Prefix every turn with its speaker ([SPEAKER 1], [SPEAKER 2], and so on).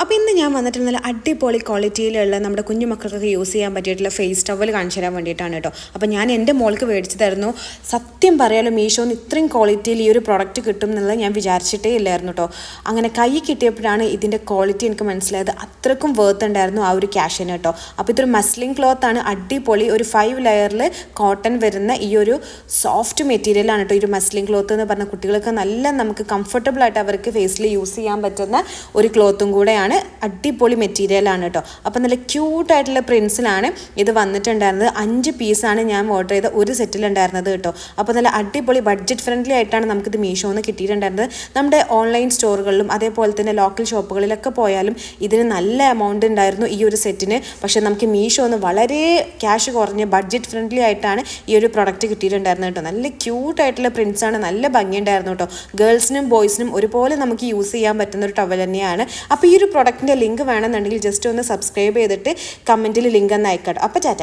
[SPEAKER 1] അപ്പോൾ ഇന്ന് ഞാൻ വന്നിട്ട് നല്ല അടിപൊളി ക്വാളിറ്റിയിലുള്ള നമ്മുടെ കുഞ്ഞു മക്കൾക്കൊക്കെ യൂസ് ചെയ്യാൻ പറ്റിയിട്ടുള്ള ഫേസ് ടവൽ കാണിച്ചു തരാൻ വേണ്ടിയിട്ടാണ് കേട്ടോ. അപ്പോൾ ഞാൻ എൻ്റെ മോൾക്ക് മേടിച്ചു തരുന്നു. സത്യം പറയാലോ മീഷോന്ന് ഇത്രയും ക്വാളിറ്റിയിൽ ഈ ഒരു പ്രോഡക്റ്റ് കിട്ടും എന്നുള്ളത് ഞാൻ വിചാരിച്ചിട്ടേ ഇല്ലായിരുന്നു കേട്ടോ. അങ്ങനെ കൈ കിട്ടിയപ്പോഴാണ് ഇതിൻ്റെ ക്വാളിറ്റി എനിക്ക് മനസ്സിലായത്. അത്രക്കും വേർത്ത് ഉണ്ടായിരുന്നു ആ ഒരു ക്യാഷിന് കേട്ടോ. അപ്പോൾ ഇതൊരു മസ്ലിൻ ക്ലോത്ത് ആണ്, അടിപൊളി ഒരു 5 ലെയറിൽ കോട്ടൺ വരുന്ന ഈ ഒരു സോഫ്റ്റ് മെറ്റീരിയലാണ് കേട്ടോ. ഈ ഒരു മസ്ലിൻ ക്ലോത്ത് എന്ന് പറഞ്ഞ കുട്ടികൾക്ക് നല്ല നമുക്ക് കംഫർട്ടബിൾ ആയിട്ട് അവർക്ക് ഫേസിൽ യൂസ് ചെയ്യാൻ പറ്റുന്ന ഒരു ക്ലോത്തും കൂടെയാണ്. അടിപൊളി മെറ്റീരിയലാണ് കേട്ടോ. അപ്പോൾ നല്ല ക്യൂട്ടായിട്ടുള്ള പ്രിൻസിലാണ് ഇത് വന്നിട്ടുണ്ടായിരുന്നത്. 5 പീസാണ് ഞാൻ ഓർഡർ ചെയ്ത ഒരു സെറ്റിലുണ്ടായിരുന്നത് കേട്ടോ. അപ്പോൾ നല്ല അടിപൊളി ബഡ്ജറ്റ് ഫ്രണ്ട്ലി ആയിട്ടാണ് നമുക്കിത് മീഷോന്ന് കിട്ടിയിട്ടുണ്ടായിരുന്നത്. നമ്മുടെ ഓൺലൈൻ സ്റ്റോറുകളിലും അതേപോലെ തന്നെ ലോക്കൽ ഷോപ്പുകളിലൊക്കെ പോയാലും ഇതിന് നല്ല എമൗണ്ട് ഉണ്ടായിരുന്നു ഈ ഒരു സെറ്റിന്. പക്ഷേ നമുക്ക് മീഷോന്ന് വളരെ ക്യാഷ് കുറഞ്ഞ് ബഡ്ജറ്റ് ഫ്രണ്ട്ലി ആയിട്ടാണ് ഈ ഒരു പ്രൊഡക്റ്റ് കിട്ടിയിട്ടുണ്ടായിരുന്നത് കേട്ടോ. നല്ല ക്യൂട്ടായിട്ടുള്ള പ്രിൻസാണ്, നല്ല ഭംഗിയുണ്ടായിരുന്നു കേട്ടോ. ഗേൾസിനും ബോയ്സിനും ഒരുപോലെ നമുക്ക് യൂസ് ചെയ്യാൻ പറ്റുന്ന ഒരു ടവൽ തന്നെയാണ്. അപ്പോൾ ഈ ഒരു പ്രൊഡക്റ്റിൻ്റെ ലിങ്ക് വേണമെന്നുണ്ടെങ്കിൽ ജസ്റ്റ് ഒന്ന് സബ്സ്ക്രൈബ് ചെയ്തിട്ട് കമൻറ്റിൽ ലിങ്ക് ഒന്ന് അയക്കാം. അപ്പോൾ ടാറ്റ.